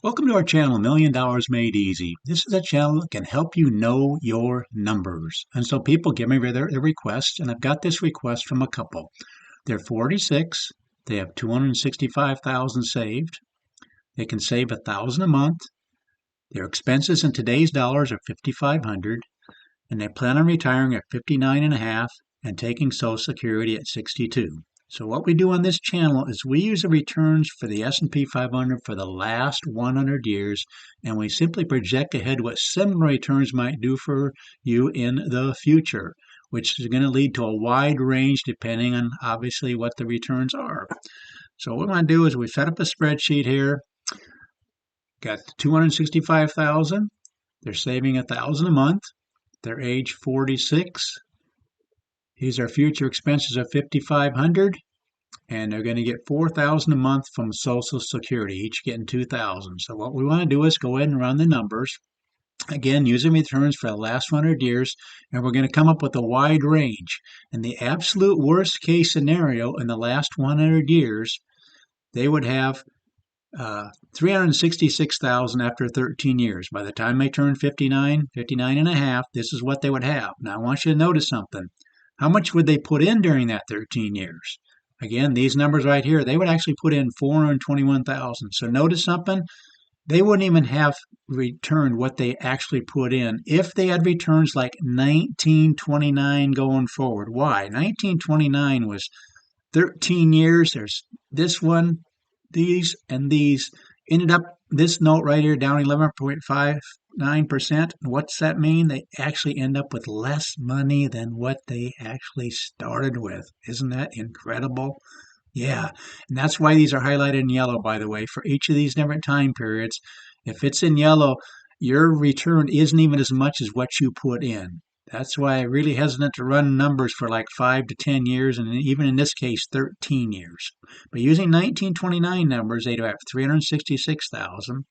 Welcome to our channel, $1 Million Made Easy. This is a channel that can help you know your numbers. And so people give me their requests, and I've got this request from a couple. They're 46, they have 265,000 saved, they can save 1,000 a month, their expenses in today's dollars are 5,500, and they plan on retiring at 59 and a half and taking Social Security at 62. So what we do on this channel is we use the returns for the S&P 500 for the last 100 years, and we simply project ahead what similar returns might do for you in the future, which is going to lead to a wide range depending on obviously what the returns are. So what we want to do is we set up a spreadsheet here. Got 265,000. They're saving 1,000 a month. They're age 46. These are future expenses of 5,500, and they're going to get 4,000 a month from Social Security, each getting 2,000. So what we want to do is go ahead and run the numbers. Again, using returns for the last 100 years, and we're going to come up with a wide range. In the absolute worst case scenario, in the last 100 years, they would have 366,000 after 13 years. By the time they turn 59 and a half, this is what they would have. Now I want you to notice something. How much would they put in during that 13 years? Again, these numbers right here, they would actually put in 421,000. So notice something. They wouldn't even have returned what they actually put in if they had returns like 1929 going forward. Why? 1929 was 13 years. There's this one, these, and these. Ended up, this note right here, down 11.59%. What's that mean? They actually end up with less money than what they actually started with. Isn't that incredible? Yeah, and that's why these are highlighted in yellow, by the way, for each of these different time periods. If it's in yellow, your return isn't even as much as what you put in. That's why I'm really hesitant to run numbers for like 5 to 10 years, and even in this case, 13 years. But using 1929 numbers, they'd have 366,000.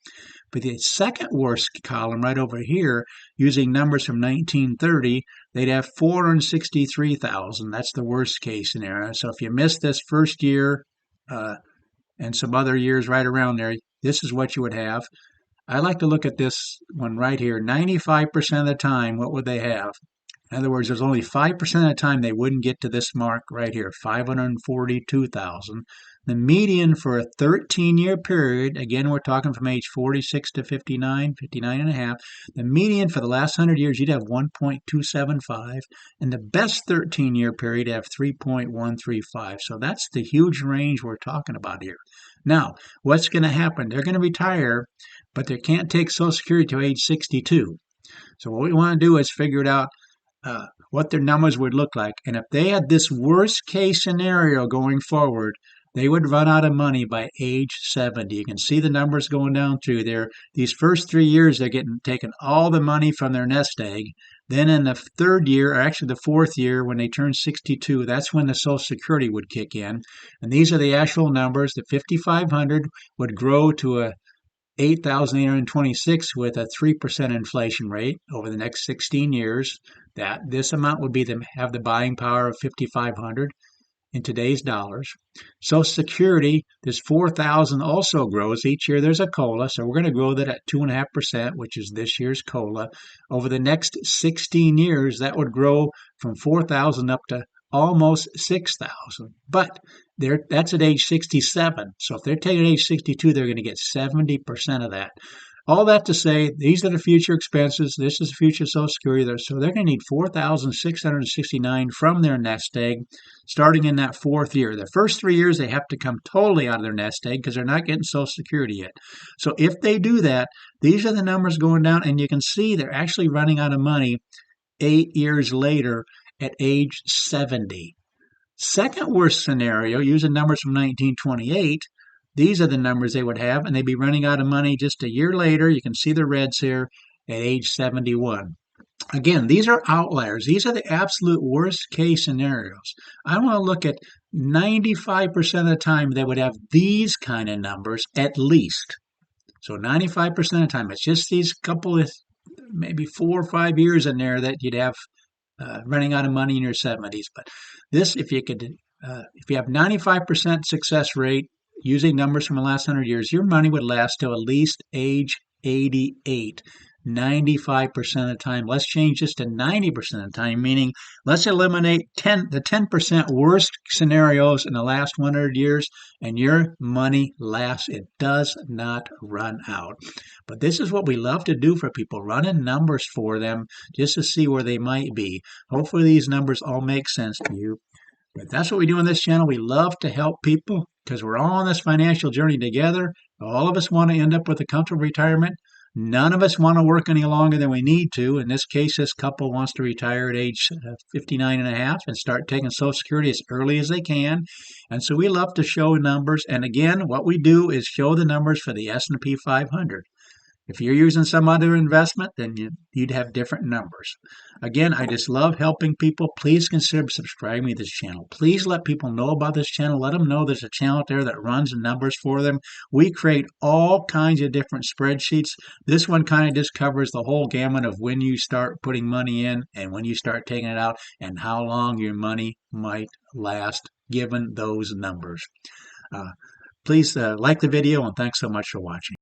But the second worst column right over here, using numbers from 1930, they'd have 463,000. That's the worst case scenario. So if you miss this first year and some other years right around there, this is what you would have. I like to look at this one right here. 95% of the time, what would they have? In other words, there's only 5% of the time they wouldn't get to this mark right here, 542,000. The median for a 13-year period, again, we're talking from age 46 to 59, 59 and a half. The median for the last 100 years, you'd have 1.275. And the best 13-year period, you'd have 3.135. So that's the huge range we're talking about here. Now, what's going to happen? They're going to retire, but they can't take Social Security to age 62. So what we want to do is figure it out what their numbers would look like. And if they had this worst case scenario going forward, they would run out of money by age 70. You can see the numbers going down through there. These first 3 years, they're getting taken all the money from their nest egg. Then in the third year, or actually the fourth year, when they turn 62, that's when the Social Security would kick in. And these are the actual numbers. The 5,500 would grow to a 8,826 with a 3% inflation rate over the next 16 years. That this amount would be have the buying power of 5,500 in today's dollars. Social Security, this 4,000 also grows each year. There's a COLA, so we're going to grow that at 2.5%, which is this year's COLA. Over the next 16 years, that would grow from 4,000 up to almost 6,000. But that's at age 67. So if they're taking age 62, they're going to get 70% of that. All that to say, these are the future expenses. This is future Social Security. So they're going to need 4,669 from their nest egg starting in that fourth year. The first 3 years, they have to come totally out of their nest egg because they're not getting Social Security yet. So if they do that, these are the numbers going down, and you can see they're actually running out of money 8 years later at age 70. Second worst scenario, using numbers from 1928, these are the numbers they would have, and they'd be running out of money just a year later. You can see the reds here at age 71. Again, these are outliers. These are the absolute worst case scenarios. I want to look at 95% of the time they would have these kind of numbers at least. So 95% of the time, it's just these couple of maybe 4 or 5 years in there that you'd have running out of money in your 70s. But this, if you have 95% success rate, using numbers from the last 100 years, your money would last till at least age 88. 95% of the time. Let's change this to 90% of the time, meaning let's eliminate the 10% worst scenarios in the last 100 years, and your money lasts. It does not run out. But this is what we love to do for people, running numbers for them just to see where they might be. Hopefully these numbers all make sense to you. But that's what we do on this channel. We love to help people because we're all on this financial journey together. All of us want to end up with a comfortable retirement. None of us want to work any longer than we need to. In this case, this couple wants to retire at age 59 and a half and start taking Social Security as early as they can. And so we love to show numbers. And again, what we do is show the numbers for the S&P 500. If you're using some other investment, then you'd have different numbers. Again, I just love helping people. Please consider subscribing to this channel. Please let people know about this channel. Let them know there's a channel out there that runs numbers for them. We create all kinds of different spreadsheets. This one kind of just covers the whole gamut of when you start putting money in and when you start taking it out and how long your money might last given those numbers. Please like the video, and thanks so much for watching.